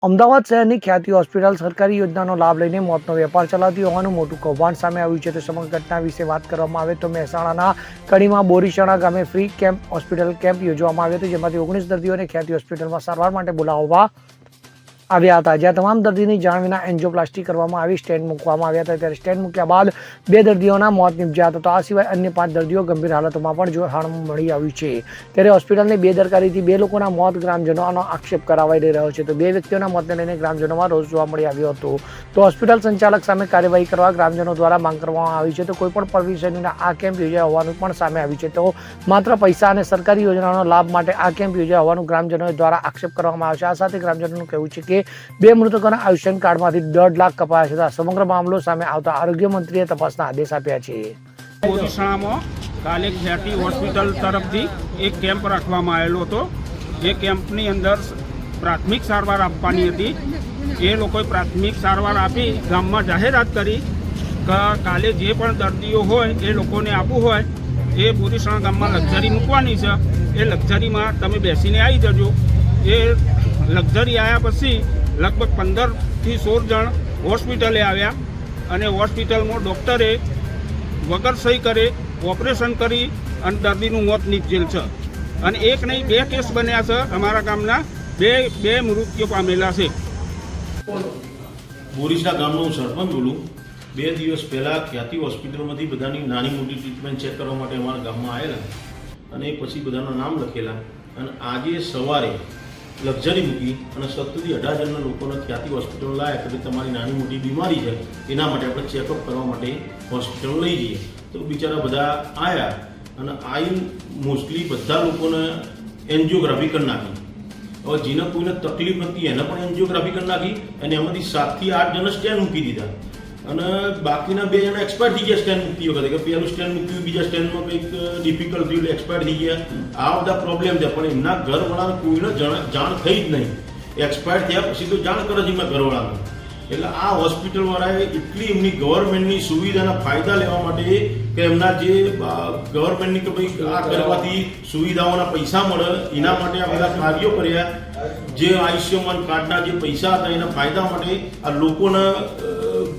અમદાવાદ શહેરની ખ્યાતિ હોસ્પિટલ સરકારી યોજનાનો લાભ લઈને મોતનો વેપાર ચલાવતી હોવાનું મોટું કૌભાંડ સામે આવ્યું છે. તો સમગ્ર ઘટના વિશે વાત કરવામાં આવે તો મહેસાણાના કડીમાં બોરીસણા ગામે ફ્રી હોસ્પિટલ કેમ્પ યોજવામાં આવ્યો હતો, જેમાંથી 19 દર્દીઓને ખ્યાતિ હોસ્પિટલમાં સારવાર માટે બોલાવવા આવ્યા હતા, જ્યાં તમામ દર્દીની જાણ વિના એન્જિયોપ્લાસ્ટી કરવામાં આવી સ્ટેન્ડ મૂકવામાં આવ્યા હતા. ત્યારે સ્ટેન્ડ મૂક્યા બાદ 2 દર્દીઓના મોત નિપજ્યા હતા. તો આ સિવાય અન્ય 5 દર્દીઓ ગંભીર હાલતમાં પણ જાણ મળી આવ્યું છે. ત્યારે હોસ્પિટલની બેદરકારીથી 2 લોકોના મોત ગ્રામજનોનો આક્ષેપ કરાવાઈ રહ્યો છે. તો 2 વ્યક્તિઓના મોતને લઈને ગ્રામજનોમાં રોષ જોવા મળી આવ્યો હતો. તો હોસ્પિટલ સંચાલક સામે કાર્યવાહી કરવા ગ્રામજનો દ્વારા માંગ કરવામાં આવી છે. તો કોઈપણ પરમિશનના આ કેમ્પ યોજાયો હોવાનું પણ સામે આવ્યું છે. તો માત્ર પૈસા અને સરકારી યોજનાનો લાભ માટે આ કેમ્પ યોજાયો હોવાનું ગ્રામજનો દ્વારા આક્ષેપ કરવામાં આવે છે. આ સાથે ગ્રામજનોનું કહેવું છે કે 2 મૃતકોના આયુષ્યમાન કાર્ડમાંથી 1.5 લાખ કપાયા છે. સમગ્ર મામલો સામે આવતા આરોગ્ય મંત્રીએ તપાસના આદેશ આપ્યા છે. બોરીસણામાં કાલે ખ્યાતિ હોસ્પિટલ તરફથી એક કેમ્પ રાખવામાં આવેલો હતો. એ કેમ્પની અંદર પ્રાથમિક સારવાર આપવાની હતી. એ લોકોએ પ્રાથમિક સારવાર આપી ગામમાં જાહેરાત કરી કે કાલે જે પણ દર્દીઓ હોય એ લોકોને આપવું હોય એ બોરીસણા ગામમાં લક્ઝરી મૂકવાની છે. એ લક્ઝરીમાં તમે બેસીને આવી જજો. એ લક્ઝરી આવ્યા પછી લગભગ 15 થી 16 જણ હોસ્પિટલે આવ્યા અને હોસ્પિટલમાં ડૉક્ટરે વગર સહી કરે ઓપરેશન કરી અને દર્દીનું મોત નીપજેલ છે. અને એક નહીં 2 કેસ બન્યા છે. અમારા ગામના બે મૃત્યુ પામેલા છે. બોરીસણા ગામનો હું સરપંચ બોલું. 2 દિવસ પહેલાં ખ્યાતિ હોસ્પિટલમાંથી બધાની નાની મોટી ટ્રીટમેન્ટ ચેક કરવા માટે અમારા ગામમાં આવેલા અને પછી બધાના નામ લખેલા. અને આજે સવારે લક્ઝરી મૂકી અને 17 થી 18 જણના લોકોને ખ્યાતિ હોસ્પિટલ લાવ્યા કે તમારી નાની મોટી બીમારી છે, એના માટે આપણે ચેકઅપ કરવા માટે હોસ્પિટલ લઈ જઈએ. તો બિચારા બધા આવ્યા અને આવીને મોસ્ટલી બધા લોકોને એન્જિયોગ્રાફી કરી નાખી. હવે જેને કોઈને તકલીફ નથી એને પણ એન્જિયોગ્રાફી કરી નાખી અને એમાંથી 7 થી 8 જણ સ્ટેન્ડ મૂકી દીધા અને બાકીના 2 જણા એક્સપાયર થઈ ગયા સ્ટેન્ડ મૂકતી વખતે, કે પહેલું સ્ટેન્ડ મૂક્યું બીજા સ્ટેન્ડમાં કંઈક ડિફિકલ્ટ થયું એટલે એક્સપાયર થઈ ગયા. આ બધા પ્રોબ્લેમ છે. પણ એમના ઘરવાળાને કોઈને જાણ થઈ જ નહીં. એક્સપાયર થયા પછી તો જાણ કરે છે એમના ઘરવાળાને. એટલે આ હોસ્પિટલવાળાએ એટલી એમની ગવર્મેન્ટની સુવિધાના ફાયદા લેવા માટે કે એમના જે ગવર્મેન્ટની કે ભાઈ આ કરવાથી સુવિધાઓના પૈસા મળે એના માટે આ બધા કાર્યો કર્યા. જે આયુષ્યમાન કાર્ડના જે પૈસા હતા એના ફાયદા માટે આ લોકોને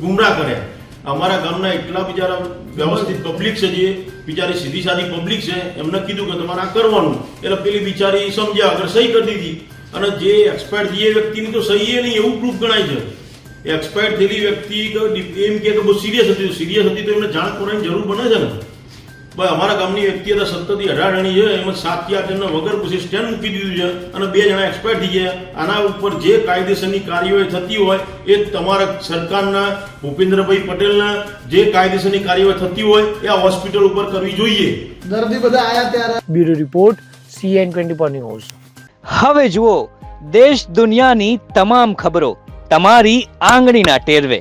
ગુમરાહ કર્યા. અમારા ગામના એટલા બિચારા વ્યવસ્થિત પબ્લિક છે, જે બિચારી સીધી સાદી પબ્લિક છે, એમને કીધું કે તમારે આ કરવાનું. એટલે પેલી બિચારી સમજ્યા આગળ સહી કરી દીધી. અને જે એક્સપાયર થઈ એ વ્યક્તિની તો સહી એ નહીં એવું પ્રૂફ ગણાય છે. એક્સપાયર થયેલી વ્યક્તિ એમ કે બહુ સિરિયસ હતી તો એમને જાણ કરવાની જરૂર બને છે ને. ભાઈ અમારા ગામની વ્યક્તિ હતા 17 થી 18 જણી છે, એમાં 7 થી 8 જણને વગર પૂછે સ્ટેન્ડ મૂકી દીધું છે અને 2 જણા એક્સપાયર થઈ ગયા. આના ઉપર જે કાયદેસરની કાર્યવાહી થતી હોય એ તમારા સરકારના ભૂપેન્દ્રભાઈ પટેલના જે કાયદેસરની કાર્યવાહી થતી હોય એ આ હોસ્પિટલ ઉપર કરવી જોઈએ. દર્દી બધા આયા ત્યારે. Bureau report CN24 news. હવે જુઓ દેશ દુનિયાની તમામ ખબરો તમારી આંગળીના ટેરવે.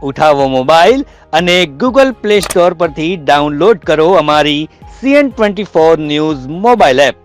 ઉઠાવો મોબાઈલ અને Google Play Store પરથી ડાઉનલોડ કરો અમારી CN24 ન્યૂઝ મોબાઈલ એપ.